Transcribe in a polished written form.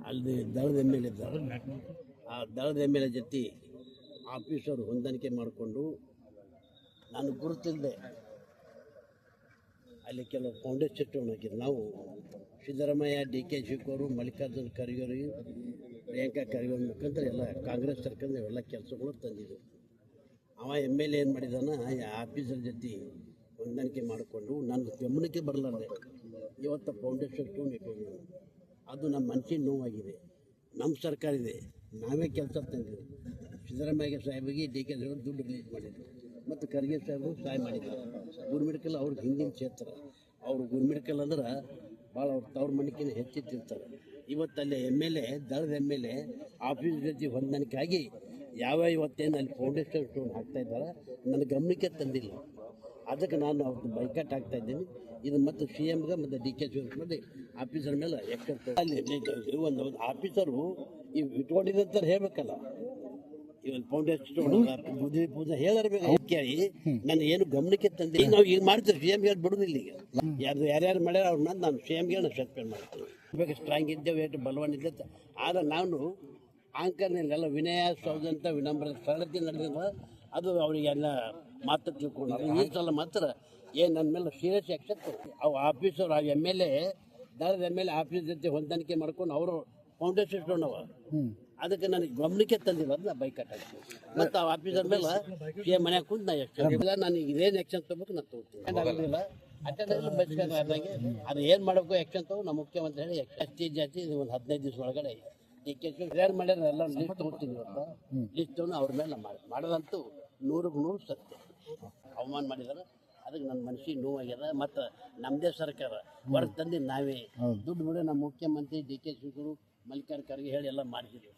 ಅಲ್ಲಿ ದಳದ M L ಇದ್ದಾರೆ. ಆ ದಳದ ಎಮ್ ಎಲ್ ಎ ಜೊತೆ ಆಫೀಸರು ಹೊಂದಾಣಿಕೆ ಮಾಡಿಕೊಂಡು ನಾನು ಗುರುತಿಲ್ಲದೆ ಅಲ್ಲಿ ಕೆಲವು ಫೌಂಡೇಶನ್ ಹಾಕಿದ್ರು. ನಾವು ಸಿದ್ದರಾಮಯ್ಯ, ಡಿ.ಕೆ. ಶಿವಕುಮಾರ್, ಮಲ್ಲಿಕಾರ್ಜುನ ಖರ್ಗೆ, ಪ್ರಿಯಾಂಕಾ ಖರ್ಗೆ ಮುಖಾಂತರ ಎಲ್ಲ ಕಾಂಗ್ರೆಸ್ ಸರ್ಕಾರ ಎಲ್ಲ ಕೆಲಸಗಳು ತಂದಿದ್ದು. ಅವ ಎಮ್ ಎಲ್ ಎ ಏನು ಮಾಡಿದಾನ, ಆಫೀಸರ್ ಜೊತೆ ಹೊಂದಾಣಿಕೆ ಮಾಡಿಕೊಂಡು ನನ್ನ ಗಮನಕ್ಕೆ ಬರಲಾರ್ದೆ ಇವತ್ತು ಫೌಂಡೇಶನ್ ಸ್ಟೋನ್ ಇಟ್ಟಿದ್ದೀವಿ. ಅದು ನಮ್ಮ ಮನಸ್ಸಿನ ನೋವಾಗಿದೆ. ನಮ್ಮ ಸರ್ಕಾರ ಇದೆ, ನಾವೇ ಕೆಲಸ ತಂದಿದ್ದೀವಿ. ಸಿದ್ದರಾಮಯ್ಯ ಸಾಹೇಬಿಗೆ ಡಿ.ಕೆ. ಸಾಹೇಬರು ದುಡ್ಡು ರಿಲೀಸ್ ಮಾಡಿದ್ರು ಮತ್ತು ಖರ್ಗೆ ಸಾಹೇಬರು ಸಹಾಯ ಮಾಡಿದ್ದಾರೆ. ಗುರುಮಿಡ್ಕಲ್ ಅವ್ರಿಗೆ ಹಿಂದಿನ ಕ್ಷೇತ್ರ. ಅವರು ಗುರುಮಿಡ್ಕಲ್ ಅಂದ್ರೆ ಭಾಳ ಅವ್ರ ತವ್ರ ಮಣಿಕಿನ ಹೆಚ್ಚಿಟ್ಟಿರ್ತಾರೆ. ಇವತ್ತಲ್ಲಿ ಎಮ್ ಎಲ್ ಎ, ದಳದ ಎಮ್ ಎಲ್ ಎ ಆಫೀಸ್ ಜೊತೆ ಹೊಂದಾಣಿಕೆ ಆಗಿ ಇವತ್ತೇನು ಅಲ್ಲಿ ಫೌಂಡೇಶನ್ ಸ್ಟೋನ್ ಹಾಕ್ತಾಯಿದ್ದಾರೆ ನನ್ನ ಗಮನಕ್ಕೆ ತಂದಿಲ್ಲ. ಅದಕ್ಕೆ ನಾನು ಅವ್ರದ್ದು ಬೈಕಾಟ್ ಆಗ್ತಾಯಿದ್ದೀನಿ. ಇದು ಮತ್ತು ಸಿ ಎಮ್ಗೆ ಮತ್ತು ಡಿ.ಕೆ. ಶಿವಕುಮಾರ್ ಆಫೀಸರ್ ಮೇಲೆ ಎಕ್ಸೆಪ್ಟ್ ಅಲ್ಲಿ ಒಂದು ಆಫೀಸರು ಇವು ಇಟ್ಕೊಂಡಿದ್ದಂತಾರೆ ಹೇಳಬೇಕಲ್ಲ. ಇವತ್ತು ಫೌಂಡೇಶನ್ ಪೂಜೆ ಹೇಳಿರ್ಬೇಕು ಕೇಳಿ ನಾನು ಏನು ಗಮನಕ್ಕೆ ತಂದೆ. ನಾವು ಈಗ ಮಾಡ್ತೀವಿ, ಸಿ ಎಮ್ ಹೇಳಿ ಬಿಡೋದಿಲ್ಲ. ಈಗ ಯಾರ್ಯಾರು ಮಾಡ್ಯಾರ ಅವ್ರ ಮೇಲೆ ನಾನು ಸಿ ಎಮ್ಗೆ ಸಸ್ಪೆಂಡ್ ಮಾಡ್ತೀವಿ. ಇವಾಗ ಸ್ಟ್ರಾಂಗ್ ಇದ್ದೇವೆ, ಎಷ್ಟು ಬಲವಾನ್ ಇದ್ದೆ. ಆದರೆ ನಾನು ಆಂಕರ್ನೆಲ್ಲ ವಿನಯ, ಸೌಜನ್ಯ, ವಿನಮ್ರ, ಸರಳತೆ ನಡೆದಿಲ್ಲ. ಅದು ಅವರಿಗೆಲ್ಲ ಮಾತು ತಿಳ್ಕೊಂಡು ಈ ಸಲ ಮಾತ್ರ ಏನು ನನ್ನ ಮೇಲೆ ಸೀರಿಯಸ್ ಆ್ಯಕ್ಷನ್ ಅವು ಆಫೀಸರು, ಆ ಎಮ್ ಎಲ್ ಎ, ದಳದ ಎಮ್ ಎಲ್ ಎ ಆಫೀಸ್ ಜೊತೆ ಹೊಂದಾಣಿಕೆ ಮಾಡ್ಕೊಂಡು ಅವರು ಫೌಂಡೇಶನ್ ಸ್ಟೋನ್ ಅವ. ಅದಕ್ಕೆ ನನಗೆ ಗಮನಕ್ಕೆ ತಂದಿಲ್ಲ, ಅದನ್ನ ಬೈಕಾಟ್ ಆಗ್ತೀವಿ. ಮತ್ತು ಆ ಆಫೀಸರ್ ಮೇಲೆ ಮನ್ಯಾಗ ಕುಂತು ನಾ ಎಷ್ಟು ನನಗೆ ಇದೇನು ಆ್ಯಕ್ಷನ್ ತೊಗೋಬೇಕು ನಾನು ತೊಗೋತೀನಿ. ಆಗೋದಿಲ್ಲ ಅಟೆಂಡೆನ್ಸ್ ಬಸ್ಕಾರ್ದಂಗೆ ಅದು ಏನು ಮಾಡಬೇಕು ಆ್ಯಕ್ಷನ್ ತೊಗೊ ನಮ್ಮ ಮುಖ್ಯಮಂತ್ರಿ ಹೇಳಿ ಎಷ್ಟಿ ಜಾತಿ ಇದು ಒಂದು 15 ದಿವಸ ಒಳಗಡೆ ಡಿ.ಕೆ. ಶಿವಕುಮಾರ್ ಮಾಡ್ಯಾರ ಎಲ್ಲ ಲಿಸ್ಟ್ ತೊಗೊತೀನಿ. ಇವತ್ತು ಲಿಸ್ಟ್ ತೊಗೊಂಡು ಅವ್ರ ಮೇಲೆ ಮಾಡೋದಂತೂ 100ಕ್ಕೆ 100 ಸತ್ಯ. ಅವಮಾನ ಮಾಡಿದಾರೆ. ಅದಕ್ಕೆ ನನ್ನ ಮನಸ್ಸಿಗೆ ನೋವಾಗ್ಯದ. ಮತ್ತು ನಮ್ಮದೇ ಸರ್ಕಾರ ಹೊರಗೆ ತಂದು ನಾವೇ ದುಡ್ಡು ಬಿಡು ನಮ್ಮ ಮುಖ್ಯಮಂತ್ರಿ ಡಿ.ಕೆ. ಶಿವಕುಮಾರ್, ಮಲ್ಲಿಕಾರ್ಜುನ ಖರ್ಗೆ ಹೇಳಿ ಎಲ್ಲ ಮಾಡಿದ್ದೀವಿ.